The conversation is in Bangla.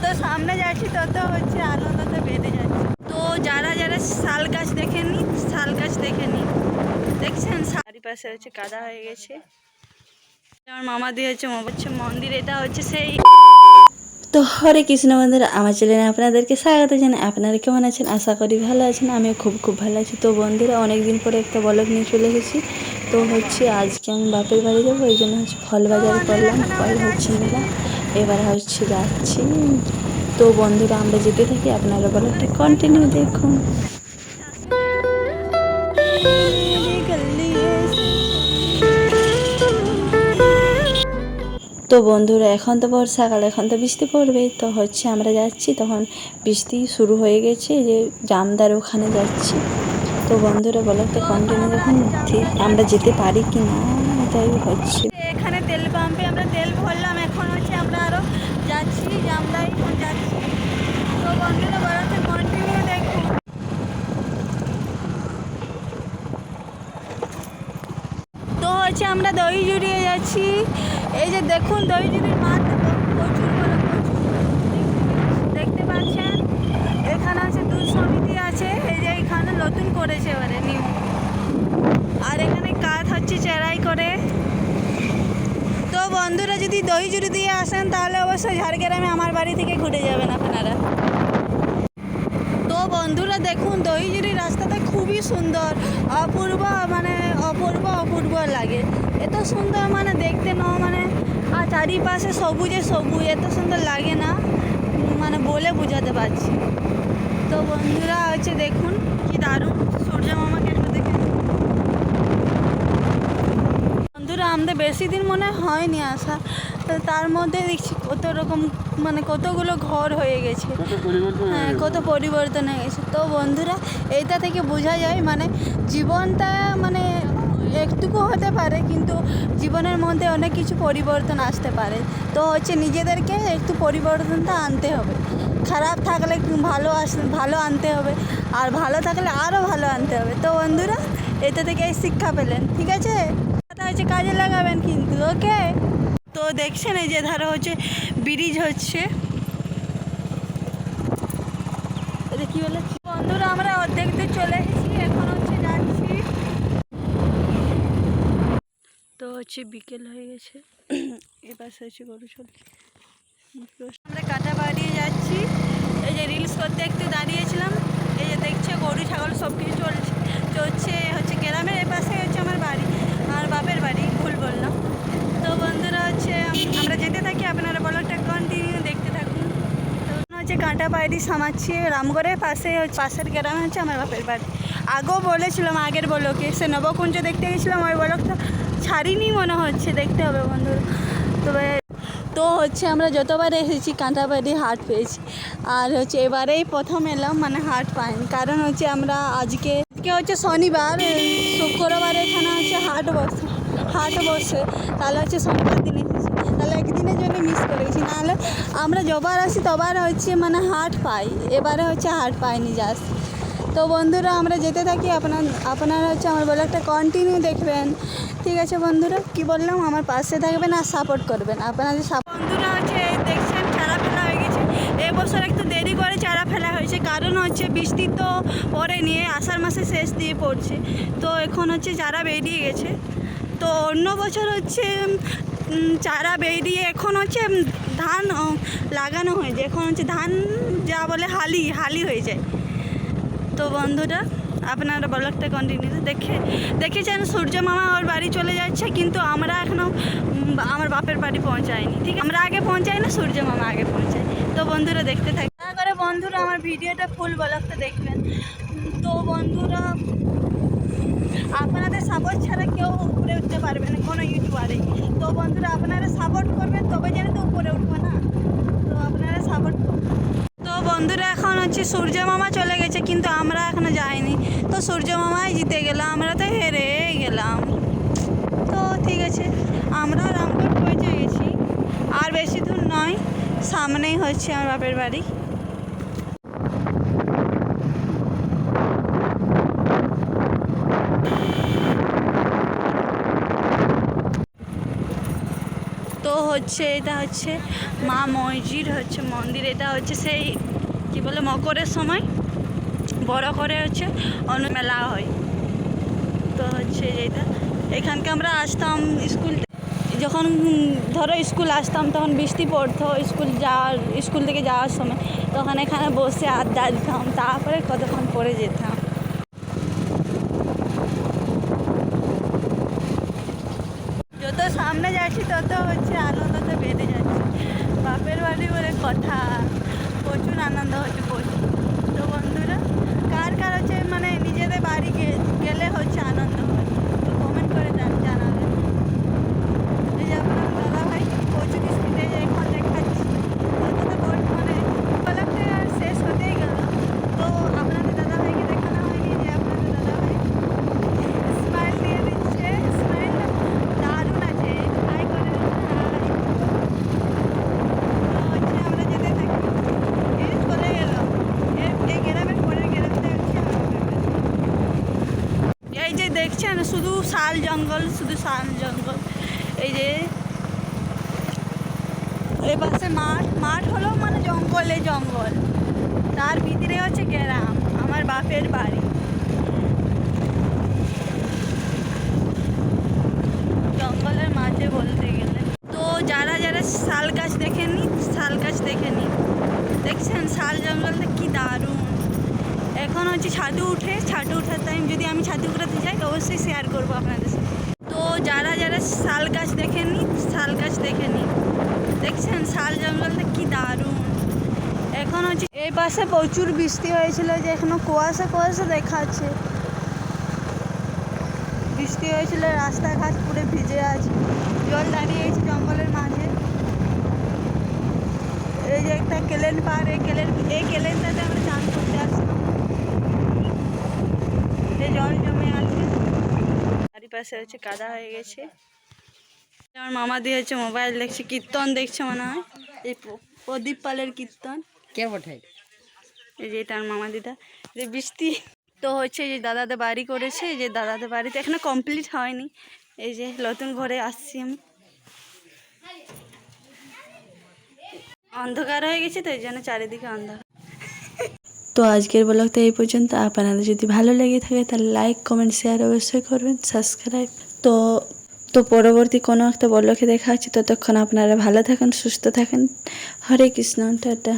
যত সামনে যাচ্ছি তত হচ্ছে আনন্দটা বেড়ে যাচ্ছে। তো যারা যারা শাল গাছ দেখেনি, শাল গাছ দেখেনি, দেখছেন চারিপাশে হচ্ছে কাদা হয়ে গেছে। আমার মামা দিয়ে হচ্ছে মন্দির, এটা হচ্ছে সেই। তো হরে কৃষ্ণ বন্ধুরা, আমার চ্যানেলে আপনাদেরকে স্বাগত জানাই। আপনারা কেমন আছেন? আশা করি ভালো আছেন। আমিও খুব ভালো আছি। তো বন্ধুরা, অনেকদিন পরে একটা ব্লগ নিয়ে চলে এসেছি। তো হচ্ছে আজকে আমি বাপের বাড়ি যাবো, এই জন্য হচ্ছে ফল বাজার করলাম। ফল হচ্ছে নিলাম, এবার হচ্ছে যাচ্ছি। তো বন্ধুরা, আমরা যেতে থাকি, আপনারা ব্লগটা কন্টিনিউ দেখুন। তো বন্ধুরা, এখন তো বর্ষাকাল, এখন তো বৃষ্টি পড়বে। তো হচ্ছে আমরা যাচ্ছি, তখন বৃষ্টি শুরু হয়ে গেছে, যে জামদার ওখানে যাচ্ছি। তো বন্ধুরা, ব্লগটা কন্টিনিউ দেখুন, ঠিক আমরা যেতে পারি কি না, এটাই হচ্ছে। এখানে তেল পাম্পে আমরা তেল ভরলাম, এখন হচ্ছে আমরা আরও যাচ্ছি জামদাই যাচ্ছি। তো বন্ধুরা, ব্লগটা কন্টিনিউ দেখুন। তো হচ্ছে আমরা দই জুড়িয়ে যাচ্ছি। এই যে দেখুন, দই জুড়ির মাঠ প্রচুর বড়, দেখতে পাচ্ছেন। এখানে আছে দুধ সমিতি আছে, এই যে এখানে নতুন করেছে এবারে নিউ। আর এখানে কাঠ হচ্ছে চেরাই করে। তো বন্ধুরা, যদি দই জুড়ি দিয়ে আসেন তাহলে অবশ্যই ঝাড়গ্রামে আমার বাড়ি থেকে ঘুরে যাবেন আপনারা। তো বন্ধুরা দেখুন, দইজুড়ি রাস্তাটা খুবই সুন্দর, অপূর্ব, মানে অপূর্ব লাগে। এত সুন্দর মানে দেখতে মানে, আর চারিপাশে সবুজে সবুজ, এত সুন্দর লাগে না, মানে বলে বোঝাতে পারছি। তো বন্ধুরা হচ্ছে দেখুন কি দারুণ, সূর্য মামাকে একটু দেখে। বন্ধুরা, আমাদের বেশি দিন মনে হয়নি আসা, তো তার মধ্যে দেখছি কত রকম, মানে কতগুলো ঘর হয়ে গেছে, হ্যাঁ কত পরিবর্তন হয়ে গেছে। তো বন্ধুরা, এইটা থেকে বোঝা যায় মানে জীবনটা মানে একটুকু হতে পারে, কিন্তু জীবনের মধ্যে অনেক কিছু পরিবর্তন আসতে পারে। তো হচ্ছে নিজেদেরকে একটু পরিবর্তনটা আনতে হবে। খারাপ থাকলে ভালো আনতে হবে, আর ভালো থাকলে আরও ভালো আনতে হবে। তো বন্ধুরা, এটা থেকে শিক্ষা পেলেন, ঠিক আছে? হচ্ছে কাজে লাগাবেন কিন্তু, ওকে? তো দেখছেন এই যে ধারে হচ্ছে ব্রিজ হচ্ছে, এটা কি বলে। বন্ধুরা, আমরা অর্ধেক দূর চলে এসেছি, এখন হচ্ছে যাচ্ছি। তো হচ্ছে বিকেল হয়ে গেছে, এবার হচ্ছে গরু চলছে। আমরা কাটা বাড়িয়ে যাচ্ছি, এই যে রিলস করতে একটু দাঁড়িয়েছিলাম। এই যে দেখছে গরু ছাগল সব কিছু চলছে হচ্ছে গ্রামের এপাশে হচ্ছে আমার বাড়ি, আমার বাপের বাড়ি, ভুল বললাম। তো বন্ধুরা হচ্ছে আমরা যেতে থাকি, আপনারা ব্লগটা কন্টিনিউ দেখতে থাকুন। তো হচ্ছে কাঁটা বাড়ি সামাচ্ছি, রামগড়ের পাশের গ্রামে হচ্ছে আমার বাপের বাড়ি। আগেও বলেছিলাম, আগের ব্লগে সে নবকুঞ্জ দেখতে গেছিলাম, ওই ব্লগটা ছাড়িনি মনে হচ্ছে, দেখতে হবে বন্ধুরা। তবে তো হচ্ছে আমরা যতবার এসেছি কাঁটাবাড়ি হাট পেয়েছি, আর হচ্ছে এবারেই প্রথম এলাম, মানে হাট পাইনি। কারণ হচ্ছে আমরা আজকে হচ্ছে শনিবার, শুক্রবার এখানে হচ্ছে হাট বসে, তাহলে হচ্ছে শনিবার দিন এসেছি, তাহলে একদিনের জন্য মিস করে গেছি। নাহলে আমরা যবার আসি তবার হচ্ছে মানে হাট পাই, এবারে হচ্ছে হাট পাইনি জাস্ট। তো বন্ধুরা, আমরা যেতে থাকি, আপনারা হচ্ছে আমার ব্লগটা কন্টিনিউ দেখবেন, ঠিক আছে? বন্ধুরা, কি বললাম, আমার পাশে থাকবেন আর সাপোর্ট করবেন। আপনাদের বন্ধুরা হচ্ছে দেখছেন চারা ফেলা হয়ে গেছে। এবছর একটু দেরি করে চারা ফেলা হয়েছে, কারণ হচ্ছে বৃষ্টি তো পরে নিয়ে আষাঢ় মাসে শেষ দিয়ে পড়ছে। তো এখন হচ্ছে চারা বেরিয়ে গেছে। তো অন্য বছর হচ্ছে চারা বেরিয়ে এখন হচ্ছে ধান লাগানো হয়ে যায়, এখন হচ্ছে ধান যা বলে হালি হয়ে যায়। তো বন্ধুরা, আপনারা ব্লগটা কন্টিনিউ দেখেছেন সূর্য মামা ওর বাড়ি চলে যাচ্ছে, কিন্তু আমরা এখনও আমার বাপের বাড়ি পৌঁছাইনি, ঠিক? আমরা আগে পৌঁছাই না, সূর্য মামা আগে পৌঁছায়। তো বন্ধুরা, দেখতে থাকি। তারপরে বন্ধুরা, আমার ভিডিওটা ফুল ব্লগটা দেখবেন। তো বন্ধুরা, আপনাদের সাপোর্ট ছাড়া কেউ উপরে উঠতে পারবে না, কোনো ইউটিউবারে। তো বন্ধুরা, আপনারা সাপোর্ট করবেন, তবে যেন তো উপরে উঠবো না। তো আপনারা সাপোর্ট করবেন। তো বন্ধুরা, এখন হচ্ছে সূর্য মামা চলে গেছে, কিন্তু আমরা এখনো যাইনি। তো সূর্য মামাই জিতে গেলাম, আমরা তো হেরে গেলাম। তো ঠিক আছে, আমরা রামগড় পৌঁছে গেছি, আর বেশি দূর নয়, সামনেই হচ্ছে আমার বাপের বাড়ি। তো হচ্ছে এটা হচ্ছে মা মসজিদ হচ্ছে মন্দির। এটা হচ্ছে সেই কি বলে মকরের সময় বড় করে হচ্ছে মেলা হয়। তো হচ্ছে এটা এখানকে আমরা আসতাম স্কুল যখন ধরো স্কুল আসতাম তখন বৃষ্টি পড়তো স্কুল থেকে যাওয়ার সময়, তখন এখানে বসে আড্ডা দিতাম, তারপরে কতক্ষণ পরে যেতাম। যত সামনে যাচ্ছি তত হচ্ছে আনন্দটা বেড়ে যাচ্ছে। বাপের বাড়ি বলে কথা, প্রচুর আনন্দ হচ্ছে প্রচুর। তো বন্ধুরা কার কার হচ্ছে মানে নিজেদের বাড়ি গেলে হচ্ছে আনন্দ হয়, তো কমেন্ট করে জানাবেন। এই যে আপনার দাদা ভাই প্রচুর স্পিডে এখন দেখাচ্ছি, মানে ব্লগটা আর শেষ হতেই গেল। তো আপনাদের দাদা ভাইকে দেখানো হয়নি যে আপনাদের দাদা ভাই স্মাইল দিয়ে দিচ্ছে, স্মাইলটা দারুণ আছে, হাই করে দিচ্ছে হচ্ছে। আমরা যেতে থাকি, এই চলে গেল এই গ্রামের পরের গ্রামটা হচ্ছে এই যে দেখছেন শুধু শাল জঙ্গল, শুধু শাল জঙ্গল। এই যে এই পাশে মাঠ হলো মানে জঙ্গলে জঙ্গল, তার ভিতরে হচ্ছে গ্রাম, আমার বাপের বাড়ি। জঙ্গলের মাঝে বলতে গেলে। তো যারা যারা শাল গাছ দেখেনি, শাল গাছ দেখেনি, দেখছেন শাল জঙ্গলটা কি দারুণ। এখন হচ্ছে ছাদু ওঠার টাইম, যদি আমি ছাদু উঠাতে যাই তো অবশ্যই শেয়ার করবো আপনাদের সাথে। তো যারা যারা শাল গাছ দেখেনি, শাল গাছ দেখেনি, দেখছেন শাল জঙ্গলটা কি দারুণ। এখন হচ্ছে এই পাশে প্রচুর বৃষ্টি হয়েছিল, যে এখনো কুয়াশা কুয়াশা দেখাচ্ছে। বৃষ্টি হয়েছিল, রাস্তাঘাট পুরো ভিজে আছে, জল দাঁড়িয়েছে জঙ্গলের মাঝে। এই যে একটা কেলেন পার, এই কেলেনটাতে আমরা চান করতে আসলাম, জল জমে আছে, চারিপাশে হচ্ছে কাদা হয়ে গেছে। আমার মামা দিয়ে হচ্ছে মোবাইল দেখছে, কীর্তন দেখছে মনে হয়, এই প্রদীপ পালের কীর্তন। কে বটে? এই যে তার মামা দিদা। যে বৃষ্টি তো হচ্ছে, যে দাদাদের বাড়ি করেছে, যে দাদাদের বাড়িতে এখনো কমপ্লিট হয়নি। এই যে নতুন ঘরে আসছি আমি, অন্ধকার হয়ে গেছে তো এই জন্য চারিদিকে অন্ধকার। তো আজকের ব্লগটা এই পর্যন্ত। আপনাদের যদি ভালো লেগে থাকে তাহলে লাইক কমেন্ট শেয়ার অবশ্যই করবেন, সাবস্ক্রাইব। তো পরবর্তী কোনো একটা ব্লগে দেখা হচ্ছে, ততক্ষণ আপনারা ভালো থাকেন, সুস্থ থাকেন। হরে কৃষ্ণ, টাটা।